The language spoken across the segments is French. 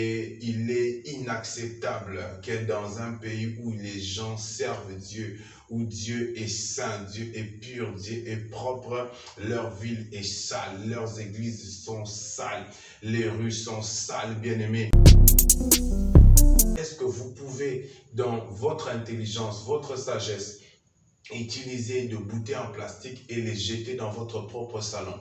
Et il est inacceptable que dans un pays où les gens servent Dieu, où Dieu est saint, Dieu est pur, Dieu est propre, leur ville est sale, leurs églises sont sales, les rues sont sales, bien-aimés. Est-ce que vous pouvez, dans votre intelligence, votre sagesse, utiliser de bouteilles en plastique et les jeter dans votre propre salon?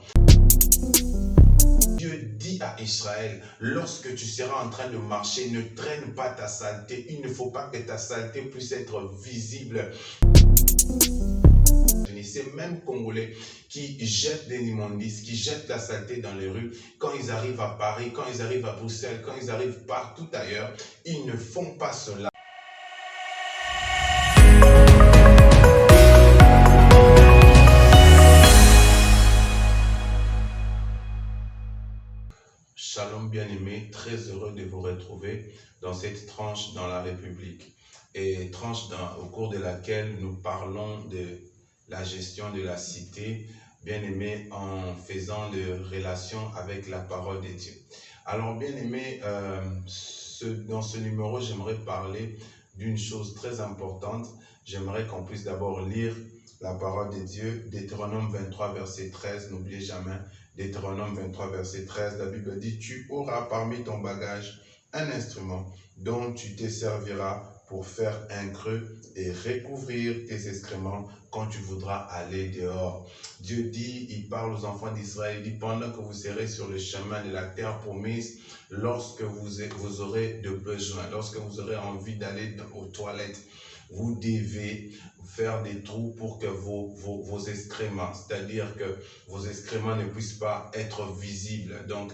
Dieu dit à Israël, lorsque tu seras en train de marcher, ne traîne pas ta saleté. Il ne faut pas que ta saleté puisse être visible. Ces mêmes Congolais qui jettent des immondices, qui jettent la saleté dans les rues, quand ils arrivent à Paris, quand ils arrivent à Bruxelles, quand ils arrivent partout ailleurs, ils ne font pas cela. Shalom bien-aimés, très heureux de vous retrouver dans cette tranche dans la République. Et tranche au cours de laquelle nous parlons de la gestion de la cité, bien-aimés, en faisant de relations avec la parole de Dieu. Alors bien-aimés, dans ce numéro, j'aimerais parler d'une chose très importante. J'aimerais qu'on puisse d'abord lire la parole de Dieu, Deutéronome 23, verset 13, n'oubliez jamais, Deutéronome 23, verset 13, la Bible dit, tu auras parmi ton bagage un instrument dont tu te serviras pour faire un creux et recouvrir tes excréments quand tu voudras aller dehors. Dieu dit, il parle aux enfants d'Israël, il dit, pendant que vous serez sur le chemin de la terre promise, lorsque vous aurez de besoin, lorsque vous aurez envie d'aller aux toilettes, vous devez faire des trous pour que vos excréments, c'est-à-dire que vos excréments ne puissent pas être visibles. Donc,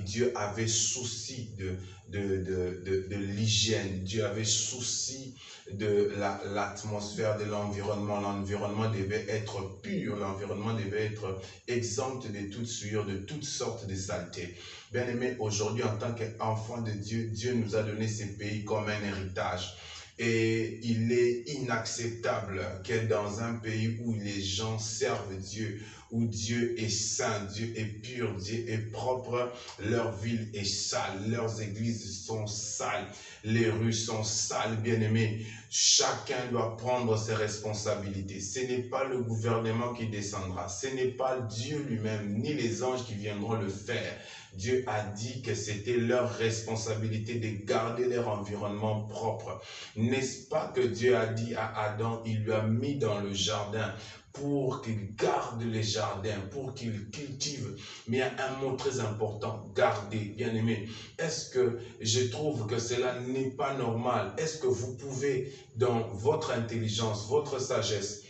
Dieu avait souci de l'hygiène, Dieu avait souci de l'atmosphère, de l'environnement. L'environnement devait être pur, l'environnement devait être exempt de toute souillure, de toutes sortes de saletés. Bien aimé, aujourd'hui, en tant qu'enfant de Dieu, Dieu nous a donné ces pays comme un héritage. Et il est inacceptable que dans un pays où les gens servent Dieu, où Dieu est saint, Dieu est pur, Dieu est propre, leur ville est sale, leurs églises sont sales, les rues sont sales, bien-aimés. Chacun doit prendre ses responsabilités. Ce n'est pas le gouvernement qui descendra, ce n'est pas Dieu lui-même, ni les anges qui viendront le faire. Dieu a dit que c'était leur responsabilité de garder leur environnement propre. N'est-ce pas que Dieu a dit à Adam, il lui a mis dans le jardin pour qu'il garde les jardins, pour qu'il cultive. Mais il y a un mot très important, garder, bien aimé. Est-ce que je trouve que cela n'est pas normal? Est-ce que vous pouvez, dans votre intelligence, votre sagesse,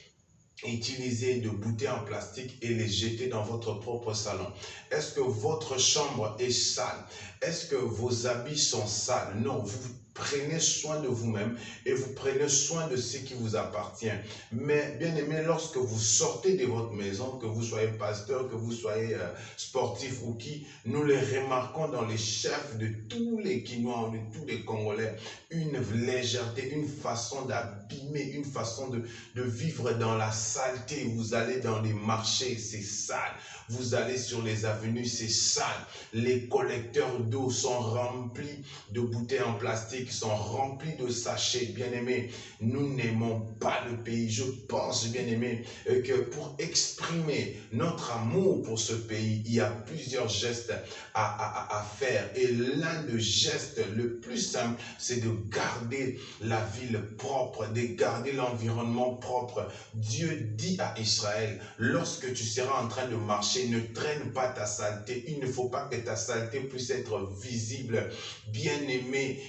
utiliser de bouteilles en plastique et les jeter dans votre propre salon? Est-ce que votre chambre est sale? Est-ce que vos habits sont sales? Non, vous prenez soin de vous-même et vous prenez soin de ce qui vous appartient. Mais bien aimé, lorsque vous sortez de votre maison, que vous soyez pasteur, que vous soyez sportif ou qui, nous les remarquons dans les chefs de tous les Quinois, de tous les Congolais, une légèreté, une façon d'abîmer, une façon de vivre dans la saleté. Vous allez dans les marchés, c'est sale. Vous allez sur les avenues, c'est sale. Les collecteurs d'eau sont remplis de bouteilles en plastique, sont remplis de sachets. Bien-aimés, nous n'aimons pas le pays. Je pense, bien-aimés, que pour exprimer notre amour pour ce pays, il y a plusieurs gestes à faire. Et l'un des gestes le plus simple, c'est de garder la ville propre, de garder l'environnement propre. Dieu dit à Israël, lorsque tu seras en train de marcher, ne traîne pas ta saleté. Il ne faut pas que ta saleté puisse être visible. Bien-aimé,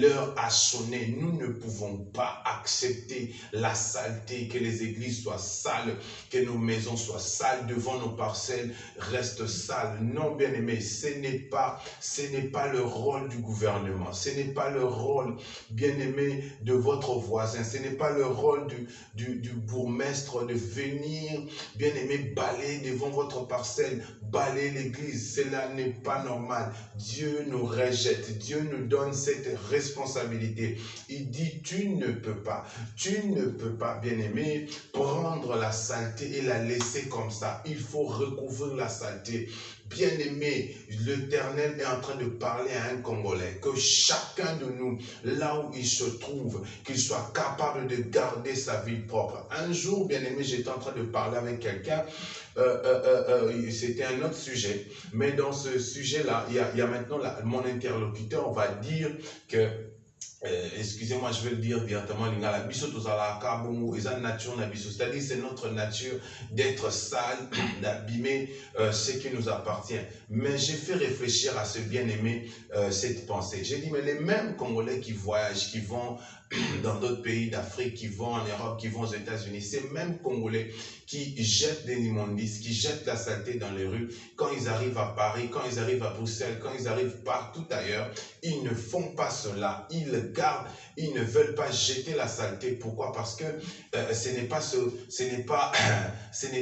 l'heure a sonné. Nous ne pouvons pas accepter la saleté, que les églises soient sales, que nos maisons soient sales, devant nos parcelles restent sales. Non, bien-aimé, ce n'est pas le rôle du gouvernement. Ce n'est pas le rôle, bien-aimé, de votre voisin. Ce n'est pas le rôle du bourgmestre de venir, bien-aimé, balayer devant votre parcelle, balayer l'église. Cela n'est pas normal. Dieu nous rejette. Dieu nous donne cette responsabilité. Il dit, tu ne peux pas, bien-aimé, prendre la saleté et la laisser comme ça. Il faut recouvrir la saleté. Bien-aimé, l'Éternel est en train de parler à un Congolais, que chacun de nous, là où il se trouve, qu'il soit capable de garder sa vie propre. Un jour, bien-aimé, j'étais en train de parler avec quelqu'un, c'était un autre sujet, mais dans ce sujet-là, il y a maintenant mon interlocuteur va dire que excusez-moi, je vais le dire directement, la biso tozalaka bongo, eza nature na biso, c'est-à-dire c'est notre nature d'être sale, d'abîmer ce qui nous appartient. Mais j'ai fait réfléchir à ce bien-aimé cette pensée. J'ai dit, mais les mêmes Congolais qui voyagent, qui vont dans d'autres pays d'Afrique, qui vont en Europe, qui vont aux États-Unis, ces mêmes Congolais qui jettent des immondices, qui jettent la saleté dans les rues, quand ils arrivent à Paris, quand ils arrivent à Bruxelles, quand ils arrivent partout ailleurs, ils ne font pas cela. Ils gardent, ils ne veulent pas jeter la saleté. Pourquoi? Parce que ce n'est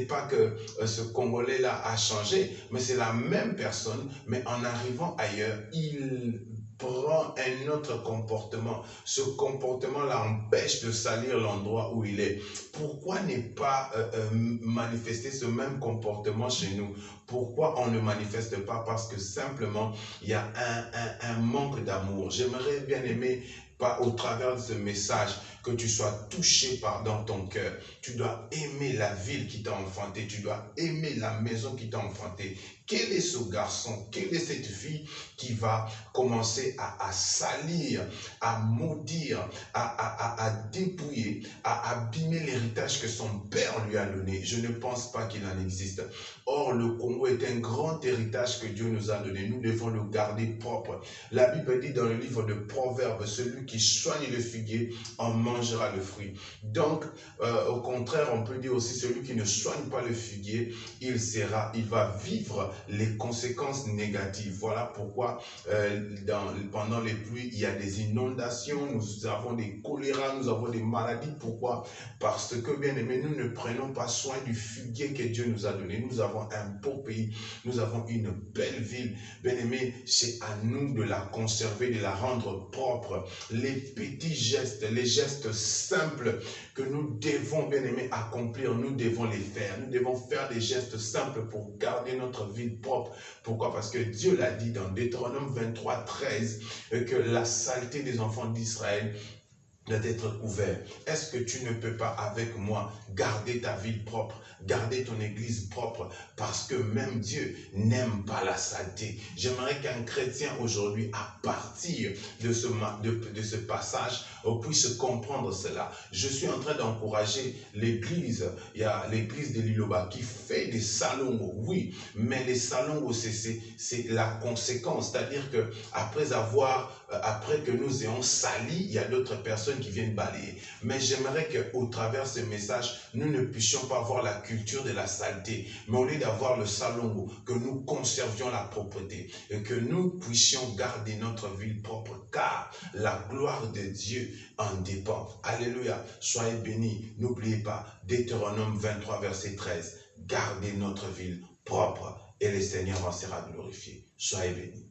pas que ce Congolais-là a changé, mais c'est la même personne, mais en arrivant ailleurs, il prend un autre comportement. Ce comportement-là empêche de salir l'endroit où il est. Pourquoi ne pas manifester ce même comportement chez nous? Pourquoi on ne manifeste pas? Parce que simplement, il y a un manque d'amour. J'aimerais bien aimer, au travers de ce message, que tu sois touché dans ton cœur. Tu dois aimer la ville qui t'a enfanté. Tu dois aimer la maison qui t'a enfanté. Quel est ce garçon? Quelle est cette fille qui va commencer à salir, à maudire, à dépouiller, à abîmer l'héritage que son père lui a donné? Je ne pense pas qu'il en existe. Or, le Congo est un grand héritage que Dieu nous a donné. Nous devons le garder propre. La Bible dit dans le livre de Proverbes, celui qui soigne le figuier en mangera le fruit. Donc, au contraire, on peut dire aussi, celui qui ne soigne pas le figuier, il va vivre les conséquences négatives. Voilà pourquoi pendant les pluies, il y a des inondations, nous avons des choléras, nous avons des maladies. Pourquoi? Parce que, bien aimé, nous ne prenons pas soin du figuier que Dieu nous a donné. Nous avons un beau pays, nous avons une belle ville. Bien aimé, c'est à nous de la conserver, de la rendre propre. Les petits gestes, les gestes simples que nous devons, bien aimé, accomplir, nous devons les faire. Nous devons faire des gestes simples pour garder notre ville propre. Pourquoi? Parce que Dieu l'a dit dans Deutéronome 23, 13, que la saleté des enfants d'Israël doit être couvert. Est-ce que tu ne peux pas avec moi garder ta ville propre, garder ton église propre, parce que même Dieu n'aime pas la saleté. J'aimerais qu'un chrétien aujourd'hui, à partir de ce passage, puisse comprendre cela. Je suis en train d'encourager l'église. Il y a l'église de Liloba qui fait des salongos, oui, mais les salongos, c'est la conséquence. C'est-à-dire que après que nous ayons sali, il y a d'autres personnes qui viennent balayer. Mais j'aimerais qu'au travers de ce message, nous ne puissions pas avoir la culture de la saleté, mais au lieu d'avoir le salongo, que nous conservions la propreté et que nous puissions garder notre ville propre, car la gloire de Dieu en dépend. Alléluia. Soyez bénis. N'oubliez pas, Deutéronome 23, verset 13, gardez notre ville propre et le Seigneur en sera glorifié. Soyez bénis.